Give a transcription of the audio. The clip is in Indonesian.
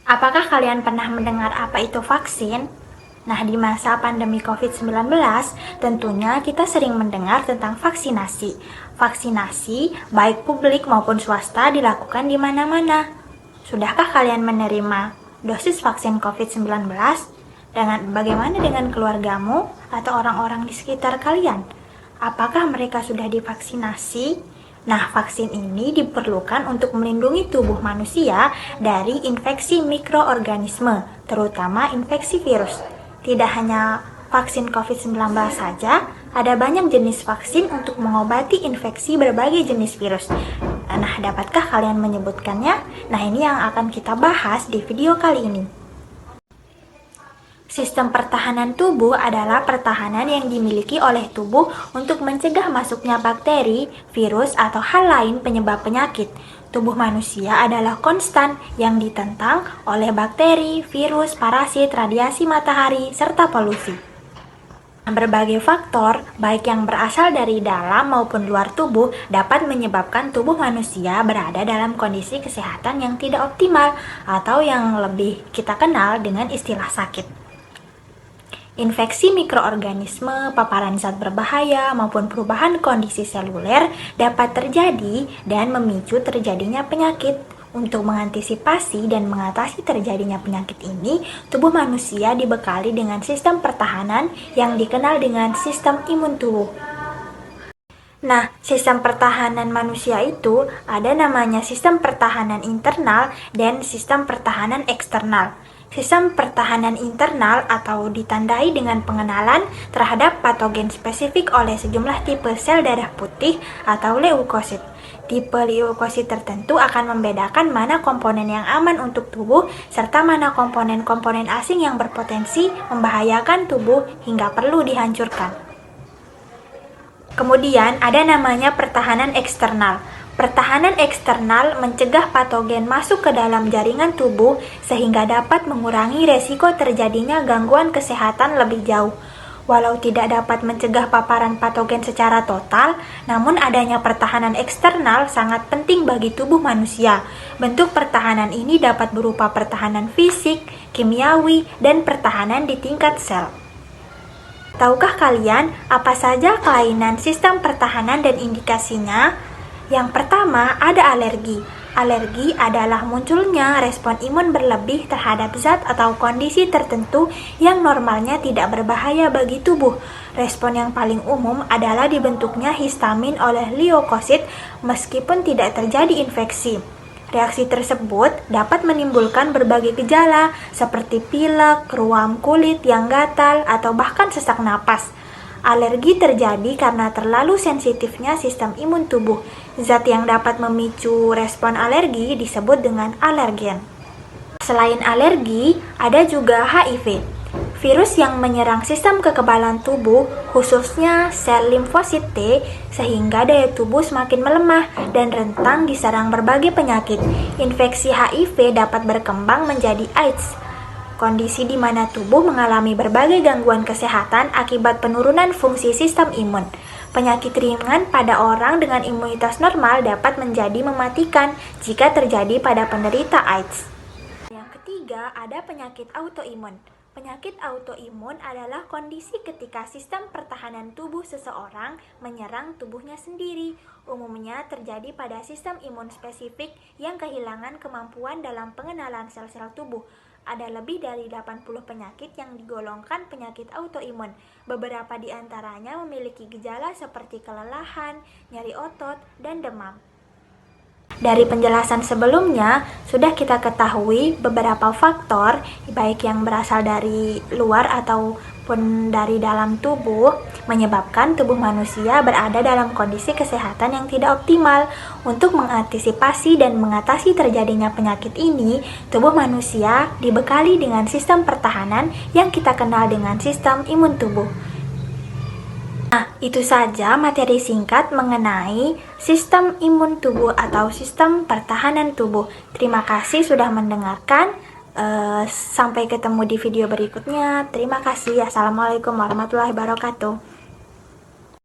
Apakah kalian pernah mendengar apa itu vaksin? Nah, di masa pandemi COVID-19, tentunya kita sering mendengar tentang vaksinasi. Vaksinasi, baik publik maupun swasta, dilakukan di mana-mana. Sudahkah kalian menerima dosis vaksin COVID-19? Bagaimana dengan keluargamu atau orang-orang di sekitar kalian? Apakah mereka sudah divaksinasi? Nah, vaksin ini diperlukan untuk melindungi tubuh manusia dari infeksi mikroorganisme, terutama infeksi virus. Tidak hanya vaksin COVID-19 saja, ada banyak jenis vaksin untuk mengobati infeksi berbagai jenis virus. Nah, dapatkah kalian menyebutkannya? Nah, ini yang akan kita bahas di video kali ini. Sistem pertahanan tubuh adalah pertahanan yang dimiliki oleh tubuh untuk mencegah masuknya bakteri, virus, atau hal lain penyebab penyakit. Tubuh manusia adalah konstan yang ditentang oleh bakteri, virus, parasit, radiasi matahari, serta polusi. Berbagai faktor, baik yang berasal dari dalam maupun luar tubuh, dapat menyebabkan tubuh manusia berada dalam kondisi kesehatan yang tidak optimal atau yang lebih kita kenal dengan istilah sakit. Infeksi mikroorganisme, paparan zat berbahaya, maupun perubahan kondisi seluler dapat terjadi dan memicu terjadinya penyakit. Untuk mengantisipasi dan mengatasi terjadinya penyakit ini, tubuh manusia dibekali dengan sistem pertahanan yang dikenal dengan sistem imun tubuh. Nah, sistem pertahanan manusia itu ada namanya sistem pertahanan internal dan sistem pertahanan eksternal. Sistem pertahanan internal atau ditandai dengan pengenalan terhadap patogen spesifik oleh sejumlah tipe sel darah putih atau leukosit. Tipe leukosit tertentu akan membedakan mana komponen yang aman untuk tubuh serta mana komponen-komponen asing yang berpotensi membahayakan tubuh hingga perlu dihancurkan. Kemudian ada namanya pertahanan eksternal. Pertahanan eksternal mencegah patogen masuk ke dalam jaringan tubuh sehingga dapat mengurangi resiko terjadinya gangguan kesehatan lebih jauh. Walau tidak dapat mencegah paparan patogen secara total, namun adanya pertahanan eksternal sangat penting bagi tubuh manusia. Bentuk pertahanan ini dapat berupa pertahanan fisik, kimiawi, dan pertahanan di tingkat sel. Tahukah kalian apa saja kelainan sistem pertahanan dan indikasinya? Yang pertama, ada alergi. Alergi adalah munculnya respon imun berlebih terhadap zat atau kondisi tertentu yang normalnya tidak berbahaya bagi tubuh. Respon yang paling umum adalah dibentuknya histamin oleh leukosit meskipun tidak terjadi infeksi. Reaksi tersebut dapat menimbulkan berbagai gejala seperti pilek, ruam kulit yang gatal, atau bahkan sesak napas. Alergi terjadi karena terlalu sensitifnya sistem imun tubuh. Zat yang dapat memicu respon alergi disebut dengan alergen. Selain alergi, ada juga HIV. Virus yang menyerang sistem kekebalan tubuh, khususnya sel limfosit T, sehingga daya tubuh semakin melemah dan rentan diserang berbagai penyakit. Infeksi HIV dapat berkembang menjadi AIDS, kondisi di mana tubuh mengalami berbagai gangguan kesehatan akibat penurunan fungsi sistem imun. Penyakit ringan pada orang dengan imunitas normal dapat menjadi mematikan jika terjadi pada penderita AIDS. Yang ketiga, ada penyakit autoimun. Penyakit autoimun adalah kondisi ketika sistem pertahanan tubuh seseorang menyerang tubuhnya sendiri. Umumnya terjadi pada sistem imun spesifik yang kehilangan kemampuan dalam pengenalan sel-sel tubuh. Ada lebih dari 80 penyakit yang digolongkan penyakit autoimun. Beberapa di antaranya memiliki gejala seperti kelelahan, nyeri otot, dan demam. Dari penjelasan sebelumnya, sudah kita ketahui beberapa faktor, baik yang berasal dari luar ataupun dari dalam tubuh, menyebabkan tubuh manusia berada dalam kondisi kesehatan yang tidak optimal. Untuk mengantisipasi dan mengatasi terjadinya penyakit ini, tubuh manusia dibekali dengan sistem pertahanan yang kita kenal dengan sistem imun tubuh. Nah, itu saja materi singkat mengenai sistem imun tubuh atau sistem pertahanan tubuh. Terima kasih sudah mendengarkan. Sampai ketemu di video berikutnya. Terima kasih. Assalamualaikum warahmatullahi wabarakatuh.